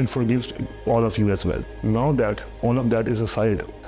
and forgives all of you as well. Now that all of that is aside,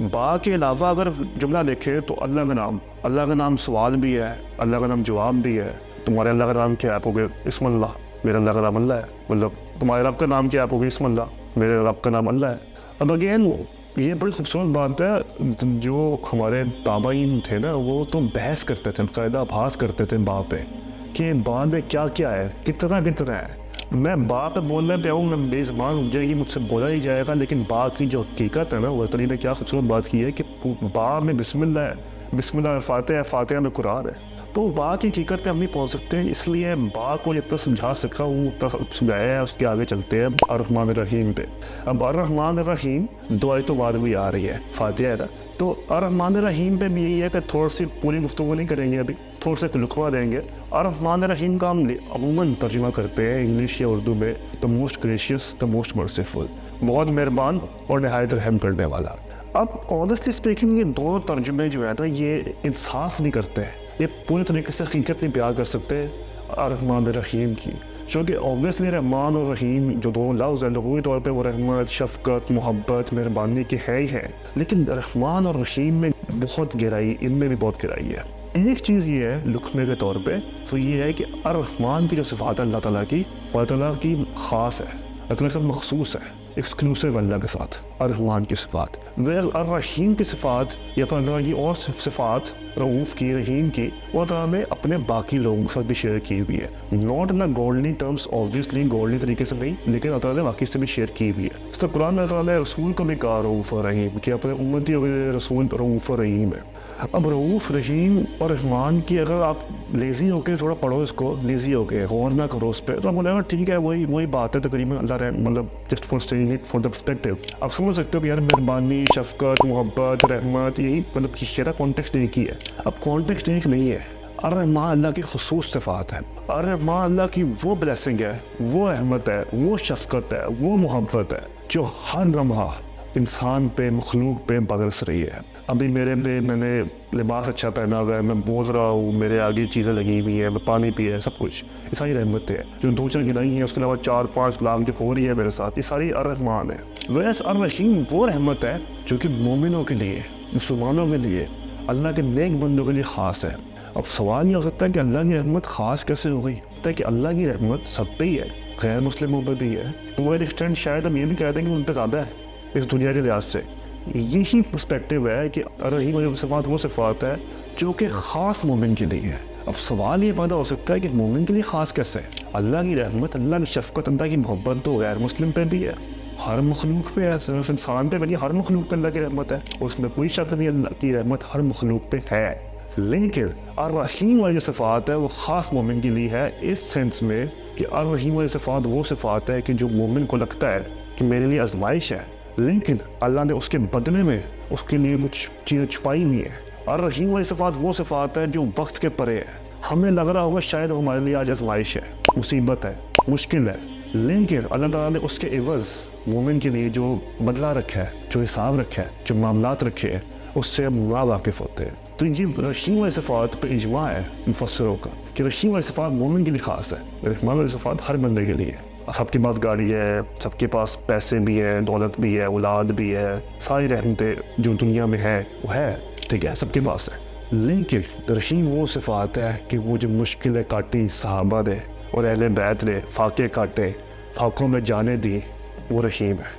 با کے علاوہ اگر جملہ دیکھیں تو اللہ کا نام سوال بھی ہے، اللہ کا نام جواب بھی ہے. تمہارے اللہ کا نام کیا ہے؟ آپ کو اسم اللہ. میرے اللہ کا نام اللہ ہے. مطلب تمہارے رب کا نام کیا ہے؟ آپ کو اسم اللہ. میرے رب کا نام اللہ ہے. اب اگین یہ بڑی خوبصورت بات ہے. جو ہمارے تابعین تھے نا وہ تو بحث کرتے تھے، فائدہ بحث کرتے تھے با پہ کہ با میں کیا کیا ہے، کتنا ہے. میں با پہ بولنے پہ آؤں، میں بے زبان ہو جائے گی، مجھ سے بولا ہی جائے گا. لیکن با کی جو حقیقت ہے نا، وہ نے کیا خوبصورت بات کی ہے کہ با میں بسم اللہ ہے، بسم اللہ فاتحہ ہے، فاتحہ میں قرآن ہے. تو با کی حقیقت پہ ہم نہیں پہنچ سکتے، اس لیے با کو جتنا سمجھا سکا ہوں اتنا سمجھایا ہے. اس کے آگے چلتے ہیں الرحمن الرحیم پہ. اب الرحمن الرحیم 2 آیتوں بعد بھی آ رہی ہے فاتحہ ہے نا. تو الرحمن الرحیم پہ بھی یہی ہے کہ تھوڑا سی پوری گفتگو نہیں کریں گے، ابھی تھوڑا سا لقمہ دیں گے. الرحمن الرحیم کا ہم عموماً ترجمہ کرتے ہیں انگلش یا اردو میں the most gracious, the most merciful, بہت مہربان اور نہایت رحم کرنے والا. اب آنیسٹلی اسپیکنگ یہ دونوں ترجمے جو ہے نا یہ انصاف نہیں کرتے، یہ پورے طریقے سے حقیقت نہیں بیان کر سکتے الرحمن الرحیم کی. چونکہ اوبویسلی رحمان اور رحیم جو دونوں لفظ ہیں لغوی طور پہ وہ رحمت، شفقت، محبت، مہربانی کے ہے ہی ہیں، لیکن رحمان اور رحیم میں بہت گہرائی، ان میں بھی بہت گہرائی ہے. ایک چیز یہ ہے لقمے کے طور پہ، تو یہ ہے کہ الرحمن کی جو صفات ہے اللہ تعالیٰ کی، اللہ تعالیٰ کی خاص ہے، اللہ تعالیٰ کے ساتھ مخصوص ہے، ایکسکلوسیو اللہ کے ساتھ الرحمن کی صفات. الرحیم کی صفات یا پھر اللہ کی اور صفات رؤوف کی، رحیم کی، وہ تعالیٰ نے اپنے باقی لوگوں کے ساتھ بھی شیئر کی ہوئی ہے. ناٹ ان گولڈنی ٹرمس، اوبویسلی گولڈنی طریقے سے نہیں، لیکن اللہ تعالیٰ نے باقی سے بھی شیئر کی ہوئی ہے. اس طرح قرآن میں اللہ تعالیٰ نے رسول کو بھی کہا رؤوف اور رحیم، کہ اپنے امتیوں کے رسول رؤوف اور رحیم ہے. اب رؤوف، رحیم اور رحمان کی اگر آپ لیزی ہو کے تھوڑا پڑھو، اس کو لیزی ہو کے غور نہ کرو اس پہ، تو آپ بولے گا ٹھیک ہے وہی بات ہے تقریباً. اللہ مطلب just for seeing it for the perspective آپ سمجھ سکتے ہو کہ یار مہربانی، شفقت، محبت، رحمت، یہی مطلب شیرا کانٹیکسٹ ایک ہی ہے. اب کانٹیکسٹ ایک نہیں ہے. الرحمن اللہ کی خصوص صفات ہے، الرحمن اللہ کی وہ بلیسنگ ہے، وہ رحمت ہے، وہ شفقت ہے، وہ محبت ہے جو ہر لمحہ انسان پہ، مخلوق پہ برس رہی ہے. ابھی میرے پہ میں نے لباس اچھا پہنا ہوا ہے، میں بول رہا ہوں، میرے آگے چیزیں لگی ہوئی ہیں، میں پانی پیا ہے، سب کچھ یہ ساری رحمتیں ہیں. جو 2-4 گنائی ہیں اس کے علاوہ 4-5 لاکھ جو ہو رہی ہے میرے ساتھ، یہ ساری الرحمن ہے. ویسے الرحیم وہ رحمت ہے جو کہ مومنوں کے لیے، مسلمانوں کے لیے، اللہ کے نیک بندوں کے لیے خاص ہے. اب سوال یہ ہو سکتا ہے کہ اللہ کی رحمت خاص کیسے ہو گئی؟ کہ اللہ کی رحمت سب پہ ہی ہے، غیر مسلموں پہ بھی ہے. تو وہ ایکسٹینڈ شاید ہم یہ بھی کہتے ہیں کہ ان پہ زیادہ ہے اس دنیا کے لحاظ سے. یہی پرسپیکٹیو ہے کہ الرحیم والی صفات وہ صفات ہے جو کہ خاص مومن کے لیے ہے. اب سوال یہ پیدا ہو سکتا ہے کہ مومن کے لیے خاص کیسے ہے؟ اللہ کی رحمت، اللہ کی شفقت، اللہ کی محبت تو غیر مسلم پہ بھی ہے، ہر مخلوق پہ ہے، صرف انسان پہ نہیں، ہر مخلوق پہ اللہ کی رحمت ہے. اس میں کوئی شک نہیں، اللہ کی رحمت ہر مخلوق پہ ہے. لیکن الرحیم والی صفات ہے وہ خاص مومن کے لیے ہے، اس سینس میں کہ الرحیم والی صفات وہ صفات ہے کہ جو مومن کو لگتا ہے کہ میرے لیے آزمائش ہے، لیکن اللہ نے اس کے بدلے میں اس کے لیے کچھ چیزیں چھپائی ہوئی ہیں. الرحیم والی صفات وہ صفات ہے جو وقت کے پرے ہے. ہمیں لگ رہا ہوگا شاید ہمارے لیے آج آزمائش ہے، مصیبت ہے، مشکل ہے، لیکن اللہ تعالیٰ نے اس کے عوض مومن کے لیے جو بدلہ رکھا ہے، جو حساب رکھا ہے، جو معاملات رکھے ہیں، اس سے ہم نا واقف ہوتے ہیں. تو یہ رحیم والی صفات پہ اجماع ہے مفسروں کا کہ رحیم والی صفات مومن کے لیے خاص ہے، رحمان والی صفات ہر بندے کے لیے. سب کے پاس گاڑی ہے، سب کے پاس پیسے بھی ہیں، دولت بھی ہے، اولاد بھی ہے، ساری رحمتیں جو دنیا میں ہے وہ ہے، ٹھیک ہے، سب کے پاس ہے. لیکن رحیم وہ صفات ہے کہ وہ جو مشکلیں کاٹی صحابہ نے اور اہل بیت نے، فاقے کاٹے، فاقوں میں جانے دی، وہ رحیم ہے.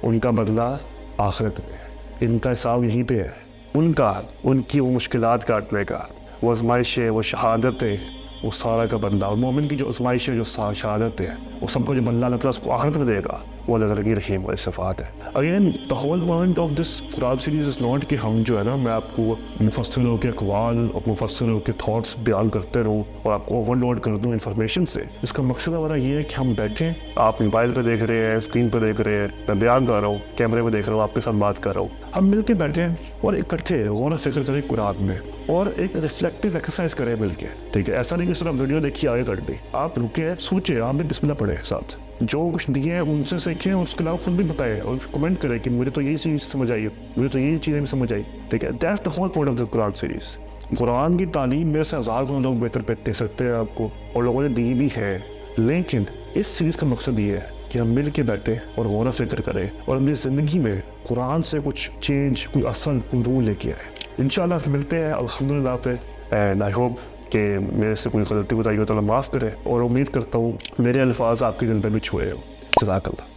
ان کا بدلہ آخرت میں، ان کا حساب یہیں پہ ہے. ان کی وہ مشکلات کاٹنے کا، وہ آزمائشیں، وہ شہادتیں، وہ سارا کا بدلہ. اور مومن کی جو آزمائش ہے، جو شہادت ہے، وہ سب کو جو بدلہ اللہ تعالیٰ اس کو آخرت میں دے گا، وہ اللہ تعالیٰ کی رحیم والی صفات ہے. Again the whole point of this Quran series is not کہ ہم جو ہے نا، میں آپ کو مفسروں کے اقوال اور مفسروں کے تھاٹس بیان کرتے رہوں اور آپ کو اوور لوڈ کر دوں انفارمیشن سے. اس کا مقصد ہمارا یہ ہے کہ ہم بیٹھیں، آپ موبائل پہ دیکھ رہے ہیں، اسکرین پہ دیکھ رہے ہیں، میں بیان کر رہا ہوں، کیمرے پہ دیکھ رہا ہوں، آپ کے ساتھ بات کر رہا ہوں، ہم مل کے بیٹھیں اور اکٹھے غور و فکر کریں قرآن میں اور ایک ریفلیکٹیو ایکسرسائز کریں مل کے. ٹھیک ہے، ایسا نہیں کہ صرف ویڈیو دیکھیے آگے کر دی. آپ رکے، سوچیں، آپ بھی بسم اللہ پڑھیں ساتھ، جو کچھ دیے ہیں ان سے سیکھیں، اس کے علاوہ خود بھی بتائیں اور کمنٹ کریں کہ مجھے تو یہ چیز سمجھ آئی، مجھے تو یہ چیزیں بھی سمجھ آئی. ٹھیک ہے، that's the whole point of the Quran series. Quran کی تعلیم میرے سے 1000 لوگ بہتر دے سکتے ہیں آپ کو، اور لوگوں نے دی بھی ہے، لیکن اس سیریز کا مقصد یہ ہے کہ ہم مل کے بیٹھیں اور غور و فکر کریں اور اپنی زندگی میں قرآن سے کچھ چینج، کوئی اصل، کوئی رول لے کے آئے. انشاءاللہ پھر ملتے ہیں الحمدللہ پہ. اینڈ آئی ہوپ کہ میرے سے کوئی غلطی بتائی ہو تو اللہ معاف کرے، اور امید کرتا ہوں میرے الفاظ آپ کے دل پہ بھی چھوئے ہو. جزاک اللہ.